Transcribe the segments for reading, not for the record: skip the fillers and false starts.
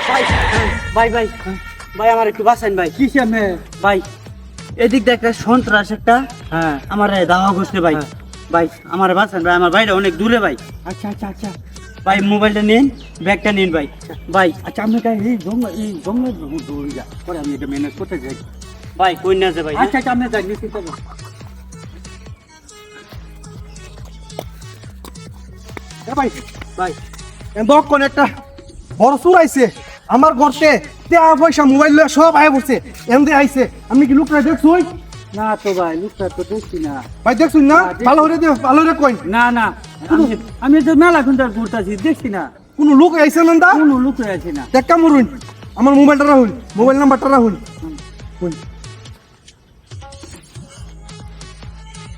ভাই ভাই ভাই ভাই আমার একটু বাঁচান ভাই। কি সামনে? ভাই এদিক দিয়ে একটা সন্ত্রাস একটা হ্যাঁ আমার দাওয়া করছে ভাই। হ্যাঁ। ভাই আমার বাঁচান ভাই, আমার বাড়িটা অনেক দূরে ভাই। আচ্ছা আচ্ছা আচ্ছা ভাই মোবাইলটা নিন, ব্যাগটা নিন ভাই। ভাই আচ্ছা আমি তাই এই জঙ্গল দৌড়ে যা পরে আমি এটা ম্যানেজ করতে যাই। ভাই কই না আছে ভাই? আচ্ছা আচ্ছা আমি যাই নিশ্চিত করবো। ভাই ভাই দক্ষণ একটা বড় চুর আইছে আমার ঘরতে, টাকা পয়সা মোবাইল লয়ে সব আয় পড়ছে, এমনি আইছে। আপনি কি লোকটা দেখছুই? না তো ভাই, লোকটা তো দেখছি না। ভাই দেখছুন না? ভালো করে দে, ভালো করে কই। না না, আমি তো মেলা ঘন্টার ঘুরতেছি, দেখছি না কোনো লোক আইছে না দা? কোনো লোক আছে না। দেখা মরুন, আমার মোবাইলটা রাহুল, মোবাইল নাম্বারটা রাহুল।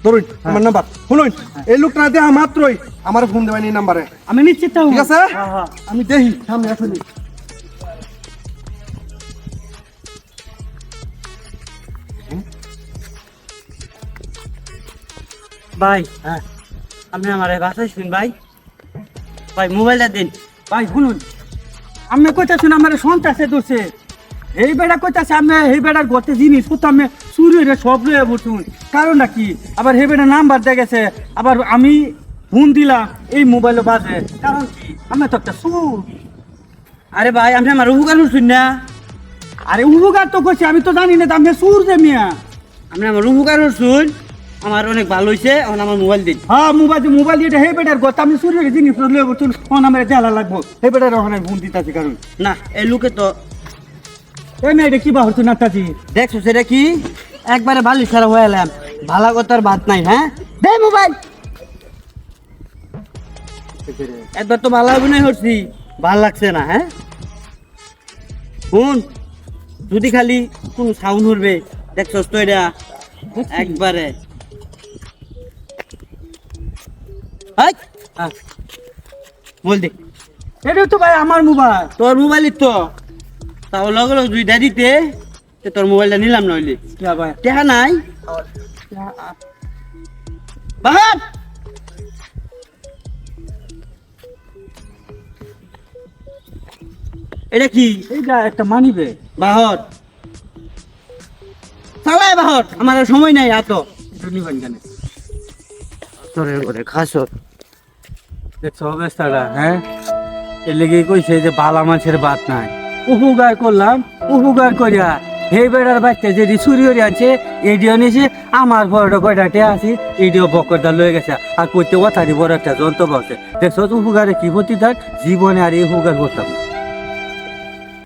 ধরুন আমার নাম্বার শুনুন, এই লোকটা দেখা মাত্রই আমার ফোন দেবেন এই নাম্বারে, আমি নিশ্চিত থাকুন। ঠিক আছে? হ্যাঁ, হ্যাঁ। আমি দেখি সামনে আসুন। ভাই হ্যাঁ আপনি আমার বাসায় শুন ভাই। ভাই মোবাইলটা দিন। ভাই শুনুন, আমি কইতাছেন আমার সন্ত্রাসে দোষে, এই বেড়া কইতাছে আমি এই বেড়ার গতে জিনিস কোথাও আমি চুরি হয়ে সব লয়ে বসুন। কারণটা কি? আবার এই বেড়া নাম্বার দেখেছে, আবার আমি ফোন দিলাম এই মোবাইলে বাজে। কারণ কি? আমি তো একটা চুর। আরে ভাই আপনি আমার উপকার শুন না। আরে উপকার তো করছি, আমি তো জানি না আমি চুর যে মিয়া। আপনি আমার উপকার শুন, আমার অনেক ভালো হয়েছে। এখন আমার মোবাইল দিন। হ্যাঁ মোবাইল এটা হে বেটার গত আমি চুরি হয়ে জিনিস লয়ে বসুন, ফোন আমার দেলা লাগবো হে বেটার ওখানে ফোন দিতেছি। কারণ না এই লোকে তো এই মেয়ে এটা কি বাহর নাতাজি? দেখছো সেটা কি একবারে বালি সারা হয়ে এলাম। ভালো কথার বাদ নাই। হ্যাঁ দে মোবাইল। একবার তো ভালো অভিনয় করছি, ভাল লাগছে না। হ্যাঁ শুন, যদি খালি কোন সাউন্ড উঠবে দেখছো তো এটা একবারে বল দে। এটা তো ভাই আমার মোবাইল। তোর মোবাইলই তো, তাও লগে লগে দুইটা দিতে তো তোর মোবাইলটা নিলাম নইলে। ভাই দেখা নাই বাহার। এটা কি এইটা একটা মানিবে। বাহর? চালায় বাহর, আমার আর সময় নাই এত। নিবেন কেন? তোরে করে খাস দেখছো অবস্থাটা? হ্যাঁ এর লেগে কইছে যে বালা মাছের বাত নাই। উপকার করলাম, উপকার করিয়া হে বেড়ার বাচ্চা যে চুরি হয়ে আছে এডিও নিয়েছে, আমার বড়টা কয়টাটে আছি এডিও বকরটা লয়ে গেছে। আর কইতে কথাটি বড় একটা যন্ত্র পাচ্ছে। দেখছো উপকারে কি প্রতিদান, জীবনে আর এই উপকার করতাম না।